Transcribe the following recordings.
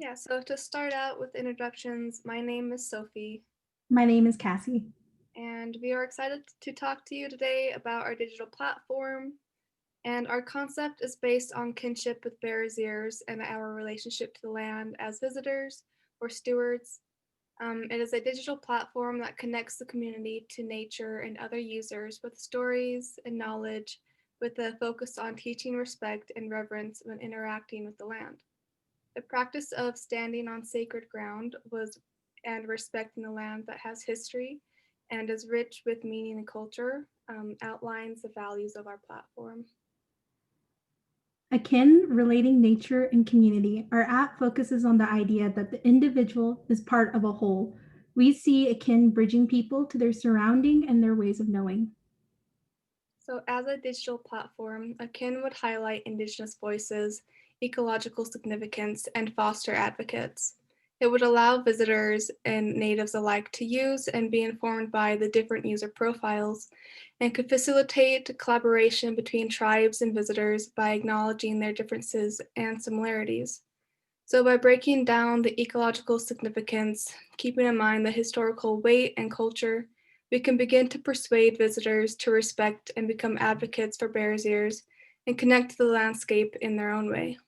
Yeah, so to start out with introductions, my name is Sophie, My name is Cassie. and we are excited to talk to you today about our digital platform. And our concept is based on kinship with Bears Ears and our relationship to the land as visitors or stewards. It is a digital platform that connects the community to nature and other users with stories and knowledge, with a focus on teaching respect and reverence when interacting with the land. The practice of standing on sacred ground was and respecting the land that has history and is rich with meaning and culture outlines the values of our platform. Akin, relating nature and community, our app focuses on the idea that the individual is part of a whole. We see akin bridging people to their surrounding and their ways of knowing. So, as a digital platform, Akin would highlight Indigenous voices, ecological significance, and foster advocates. It would allow visitors and natives alike to use and be informed by the different user profiles and could facilitate collaboration between tribes and visitors by acknowledging their differences and similarities. So, by breaking down the ecological significance, keeping in mind the historical weight and culture, we can begin to persuade visitors to respect and become advocates for Bears Ears and connect to the landscape in their own way.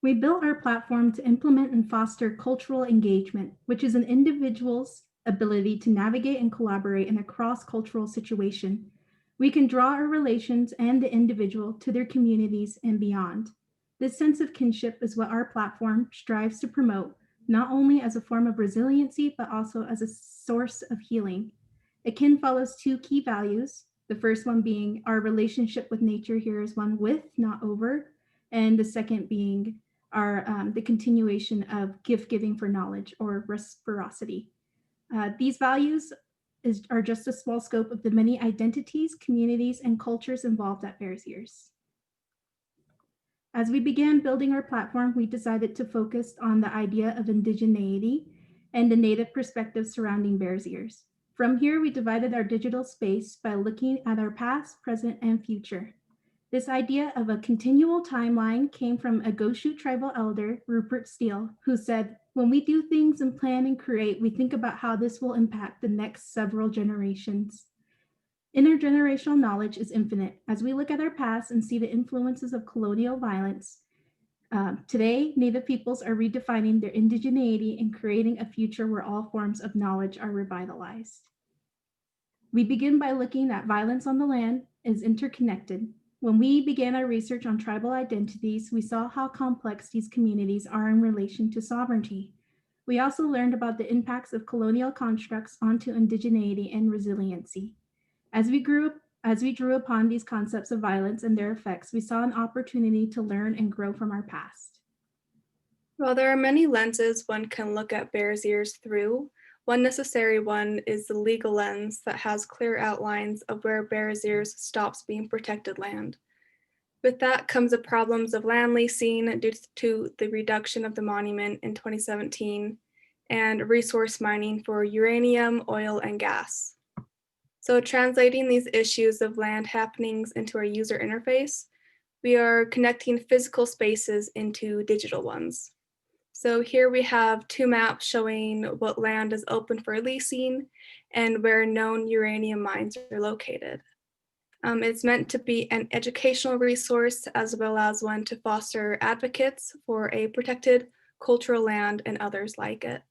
We built our platform to implement and foster cultural engagement, which is an individual's ability to navigate and collaborate in a cross cultural situation. We can draw our relations and the individual to their communities and beyond. This sense of kinship is what our platform strives to promote, not only as a form of resiliency, but also as a source of healing. Akin follows two key values. The first one being our relationship with nature here is one with, not over. And the second being are the continuation of gift giving for knowledge or reciprocity. These values are just a small scope of the many identities, communities, and cultures involved at Bears Ears. As we began building our platform, we decided to focus on the idea of indigeneity and the native perspective surrounding Bears Ears. From here, we divided our digital space by looking at our past, present, and future. This idea of a continual timeline came from a Goshu tribal elder, Rupert Steele, who said, "When we do things and plan and create, we think about how this will impact the next several generations." Intergenerational knowledge is infinite. As we look at our past and see the influences of colonial violence, today, Native peoples are redefining their indigeneity and creating a future where all forms of knowledge are revitalized. We begin by looking at violence on the land is interconnected. When we began our research on tribal identities, we saw how complex these communities are in relation to sovereignty. We also learned about the impacts of colonial constructs onto indigeneity and resiliency. As we drew upon these concepts of violence and their effects, we saw an opportunity to learn and grow from our past. While there are many lenses one can look at Bears Ears through, one necessary one is the legal lens that has clear outlines of where Bears Ears stops being protected land. With that comes the problems of land leasing due to the reduction of the monument in 2017 and resource mining for uranium, oil, and gas. So translating these issues of land happenings into our user interface, we are connecting physical spaces into digital ones. So here we have two maps showing what land is open for leasing and where known uranium mines are located. It's meant to be an educational resource as well as one to foster advocates for a protected cultural land and others like it.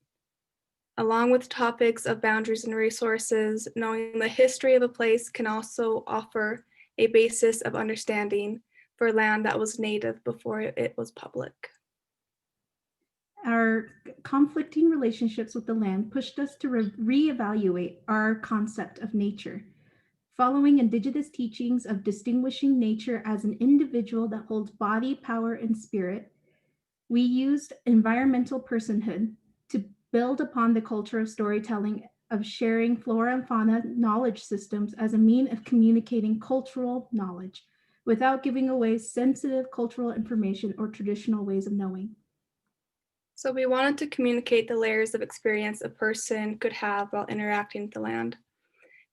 Along with topics of boundaries and resources, knowing the history of a place can also offer a basis of understanding for land that was native before it was public. Our conflicting relationships with the land pushed us to reevaluate our concept of nature. Following indigenous teachings of distinguishing nature as an individual that holds body, power, and spirit, we used environmental personhood to build upon the culture of storytelling, of sharing flora and fauna knowledge systems as a mean of communicating cultural knowledge without giving away sensitive cultural information or traditional ways of knowing. So we wanted to communicate the layers of experience a person could have while interacting with the land.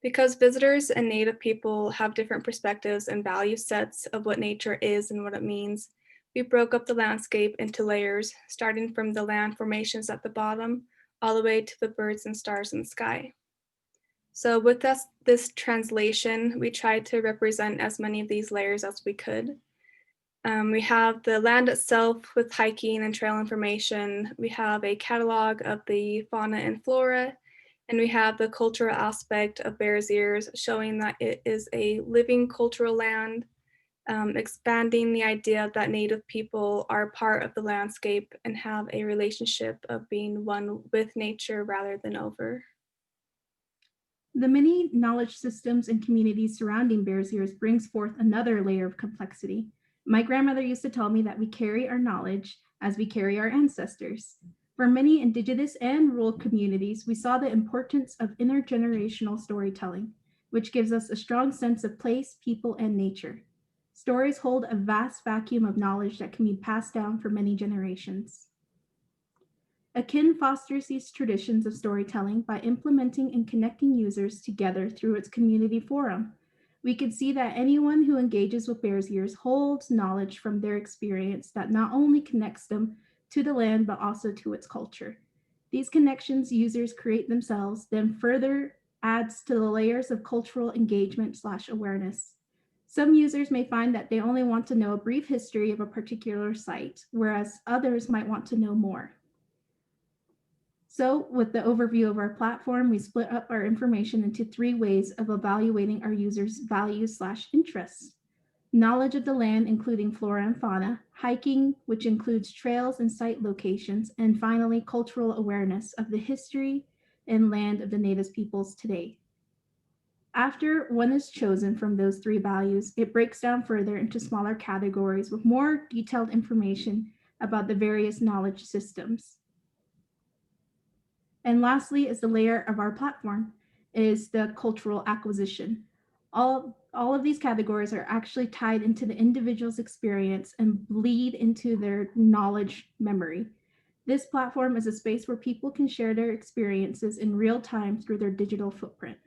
Because visitors and Native people have different perspectives and value sets of what nature is and what it means, we broke up the landscape into layers, starting from the land formations at the bottom, all the way to the birds and stars in the sky. So with this translation, we tried to represent as many of these layers as we could. We have the land itself with hiking and trail information. We have a catalog of the fauna and flora, and we have the cultural aspect of Bears Ears, showing that it is a living cultural land, expanding the idea that Native people are part of the landscape and have a relationship of being one with nature rather than over. The many knowledge systems and communities surrounding Bears Ears brings forth another layer of complexity. My grandmother used to tell me that we carry our knowledge as we carry our ancestors. For many Indigenous and rural communities, we saw the importance of intergenerational storytelling, which gives us a strong sense of place, people, and nature. Stories hold a vast vacuum of knowledge that can be passed down for many generations. Akin fosters these traditions of storytelling by implementing and connecting users together through its community forum. We can see that anyone who engages with Bears Ears holds knowledge from their experience that not only connects them to the land, but also to its culture. These connections users create themselves then further adds to the layers of cultural engagement/awareness. Some users may find that they only want to know a brief history of a particular site, whereas others might want to know more. So with the overview of our platform, we split up our information into 3 ways of evaluating our users' values/interests. Knowledge of the land, including flora and fauna, hiking, which includes trails and site locations, and finally, cultural awareness of the history and land of the Native peoples today. After one is chosen from those 3 values, it breaks down further into smaller categories with more detailed information about the various knowledge systems. And lastly is the layer of our platform is the cultural acquisition. All of these categories are actually tied into the individual's experience and bleed into their knowledge memory. This platform is a space where people can share their experiences in real time through their digital footprint.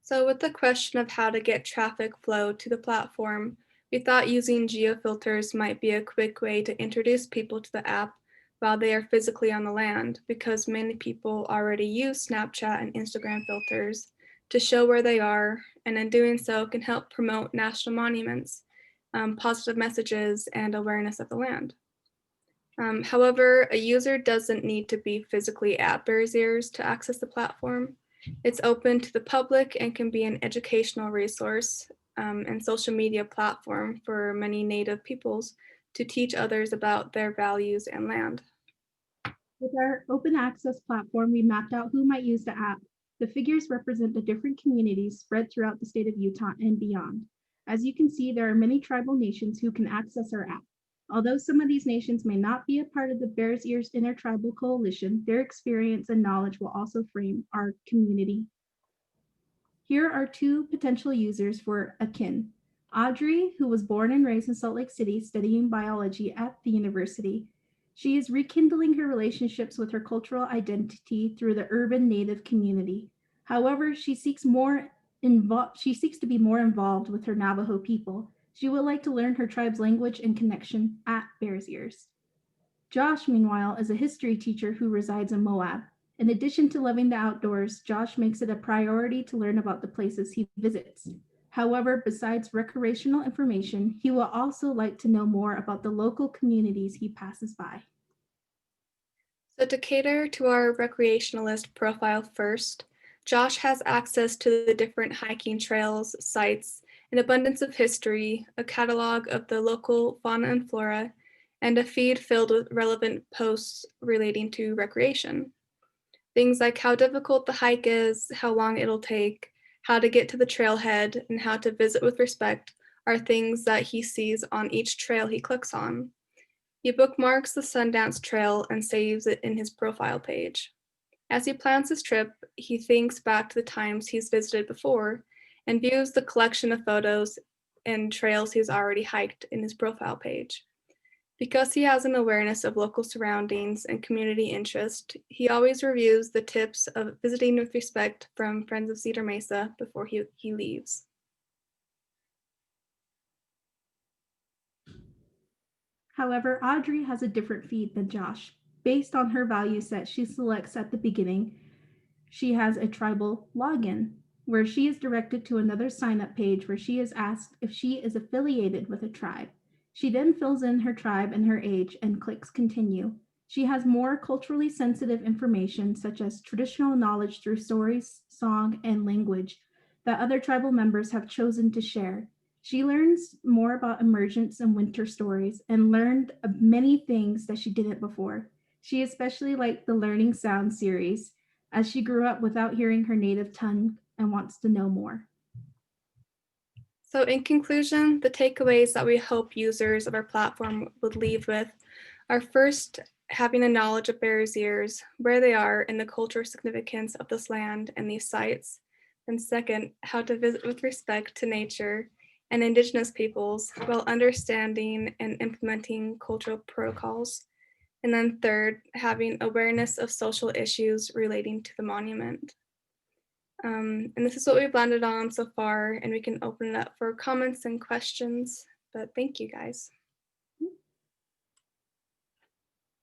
So with the question of how to get traffic flow to the platform, we thought using geofilters might be a quick way to introduce people to the app while they are physically on the land, because many people already use Snapchat and Instagram filters to show where they are, and in doing so can help promote national monuments, positive messages, and awareness of the land. However, a user doesn't need to be physically at Bears Ears to access the platform. It's open to the public and can be an educational resource and social media platform for many Native peoples to teach others about their values and land. With our open access platform, we mapped out who might use the app. The figures represent the different communities spread throughout the state of Utah and beyond. As you can see, there are many tribal nations who can access our app. Although some of these nations may not be a part of the Bears Ears Intertribal Coalition, their experience and knowledge will also frame our community. Here are 2 potential users for Akin. Audrey, who was born and raised in Salt Lake City studying biology at the university. She is rekindling her relationships with her cultural identity through the urban Native community. However, she seeks to be more involved with her Navajo people. She would like to learn her tribe's language and connection at Bears Ears. Josh, meanwhile, is a history teacher who resides in Moab. In addition to loving the outdoors, Josh makes it a priority to learn about the places he visits. However, besides recreational information, he will also like to know more about the local communities he passes by. So to cater to our recreationalist profile first, Josh has access to the different hiking trails, sites, an abundance of history, a catalog of the local fauna and flora, and a feed filled with relevant posts relating to recreation. Things like how difficult the hike is, how long it'll take, how to get to the trailhead, and how to visit with respect are things that he sees on each trail he clicks on. He bookmarks the Sundance Trail and saves it in his profile page. As he plans his trip, he thinks back to the times he's visited before and views the collection of photos and trails he's already hiked in his profile page. Because he has an awareness of local surroundings and community interest, he always reviews the tips of visiting with respect from Friends of Cedar Mesa before he leaves. However, Audrey has a different feed than Josh. Based on her value set she selects at the beginning, she has a tribal login where she is directed to another sign up page where she is asked if she is affiliated with a tribe. She then fills in her tribe and her age and clicks continue. She has more culturally sensitive information, such as traditional knowledge through stories, song, and language that other tribal members have chosen to share. She learns more about emergence and winter stories and learned many things that she didn't before. She especially liked the Learning Sound series as she grew up without hearing her native tongue and wants to know more. So in conclusion, the takeaways that we hope users of our platform would leave with are first, having a knowledge of Bears Ears, where they are, and the cultural significance of this land and these sites. And second, how to visit with respect to nature and Indigenous peoples while understanding and implementing cultural protocols. And then third, having awareness of social issues relating to the monument. And this is what we've landed on so far, and we can open it up for comments and questions. But thank you guys.